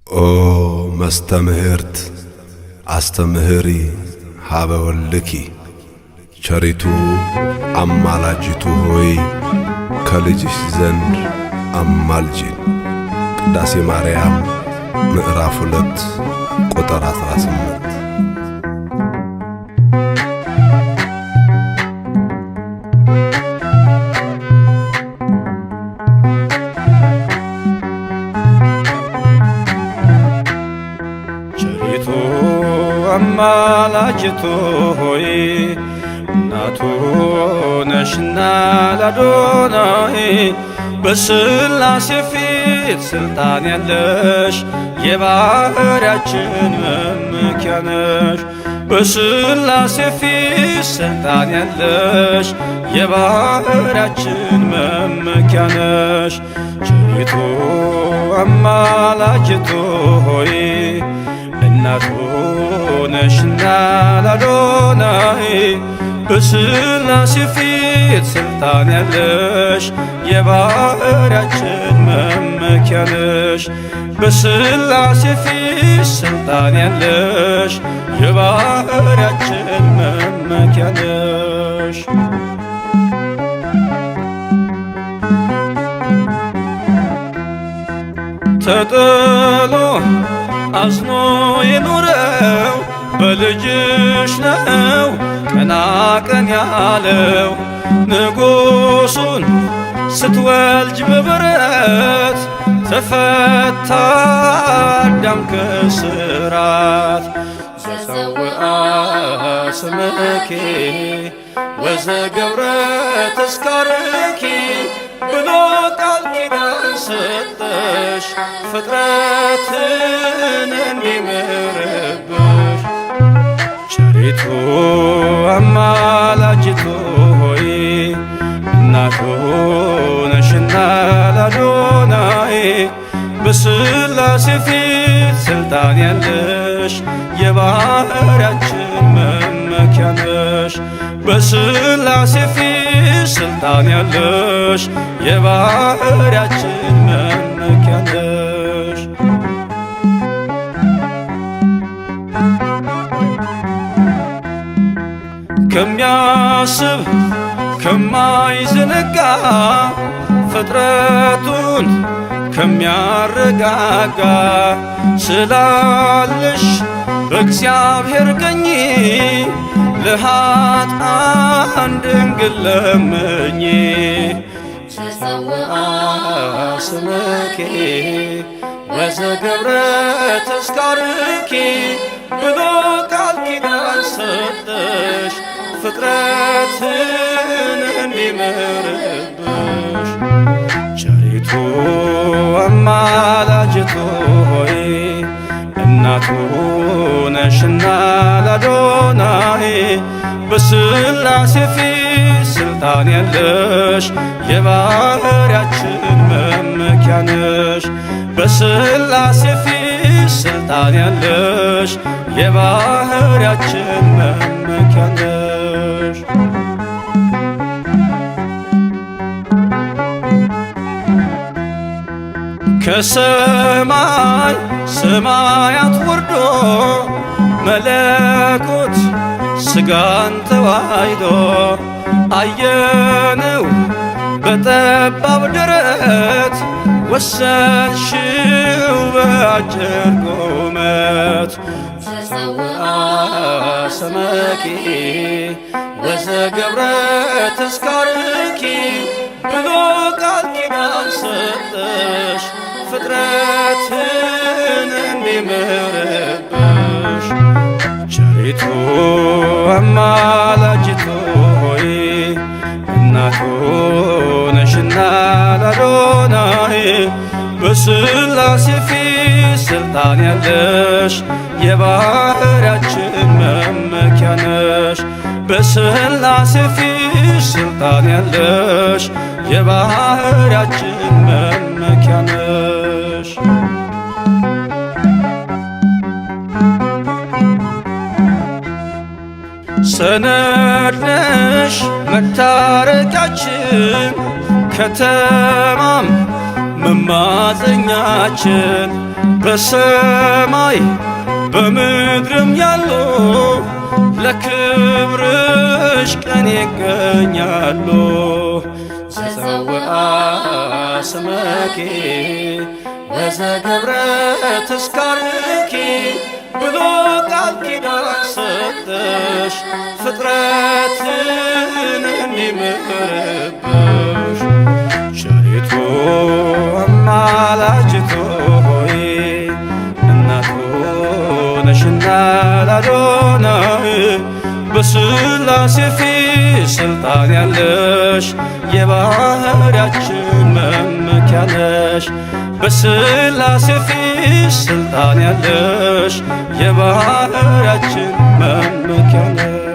ኦ መስተምህርት አስተምህሪ ሀበ ወልድኪ ቸሪቱ አማላጅቱ ሆይ ከልጅሽ ዘንድ አማልጂን። ቅዳሴ ማርያም ምዕራፍ 2 ቁጥር 18። ቸሪቱ አማላጅቱ ሆይ እናቱ ነሽና ለአዶናይ በሥላሴ ፊት ስልጣን ያለሽ የባሕርያችን መመኪያ ነሽ። በሥላሴ ፊት ስልጣን ያለሽ የባሕርያችን መመኪያ ነሽ። ቸሪቱ አማላጅቱ ሆይ እናቱ ነሽና ለአዶናይ በሥላሴ ፊት ስልጣን ያለሽ የባሕርያችን መመኪያ ነሽ። በሥላሴ ፊት ስልጣን ያለሽ የባሕርያችን መመኪያ ነሽ። ተጥሎ አዝኖ የኖረው በልጅሽ ነው ቀና ቀን ያለው። ንጉሡን ስትወልጅ በበረት ተፈታ አዳም ከስራት። ዘፀውአ ስምኪ ወዘገብረ ተስካርኪ ብሎ ቃል ኪዳን ሰጠሽ ፍጥረትን እንዲምርብሽ። ቸሪቱ አማላጅቱ ሆይ እናቱ ነሽና ለአዶናይ በሥላሴ ፊት ስልጣን ያለሽ የባሕርያችን መመኪያ ነሽ። በሥላሴ ፊት ስልጣን ያለሽ የባሕርያችን መመኪያ ነሽ። ከሚያስብ ከማይዘነጋ ፍጥረቱን ከሚያረጋጋ ስላለሽ በእግዚአብሔር ቀኝ ለኃጥአን ድንግል ለምኚ። ዘፀውአ ስምኪ ወዘገብረ ተስካርኪ ብሎ ቃል ኪዳን ሰጠሽ ፍጥረትን እንዲምርብሽ። ቸሪቱ አማላጅቱ ሆይ እናቱ ነሽና ለአዶናይ በሥላሴ ፊት ስልጣን ያለሽ የባሕርያችን መመኪያ ነሽ። በሥላሴ ፊት ስልጣን ያለሽ የባሕርያችን መመኪያ ነሽ። ከሰማይ ሰማያት ወርዶ መለኮት ሥጋን ተዋሕዶ አየነው በጠባብ ደረት ወሰንሽው በአጭር ቁመት። ዘፀውአ ስምኪ ወዘገብረ ተስካርኪ ብሎ ቃል ኪዳን ሰጠሽ ፍጥረትን እንዲምርብሽ። ቸሪቱ አማላጅቱ ሆይ እናቱ ነሽና ለአዶናይ በሥላሴ ፊት ስልጣን ያለሽ የባሕርያችን መመኪያ ነሽ። በሥላሴ ፊት ስልጣን ያለሽ የባሕርያችን መመኪያ ነሽ። ሰነድ ነሽ መታረቂያችን ከተማም መማፀኛችን በሰማይ በምድርም ያሉ ለክብርሽ ቀን ይገኛሉ። ዘፀውአ ስመኪ ወዘገብረ ተስካርኪ ብሎ ቃል ኪዳን ሰጠሽ ፍጥረትን እንዲምርብሽ። ቸሪቱ አማላጅቱ ሆይ እናቱ ነሽና ለአዶናይ በሥላሴ ፊት ስልጣን ያለሽ የባህርያችን መመኪያ ነሽ። በሥላሴ ፊት ስልጣን ያለሽ የባህርያችን መመኪያ ነሽ።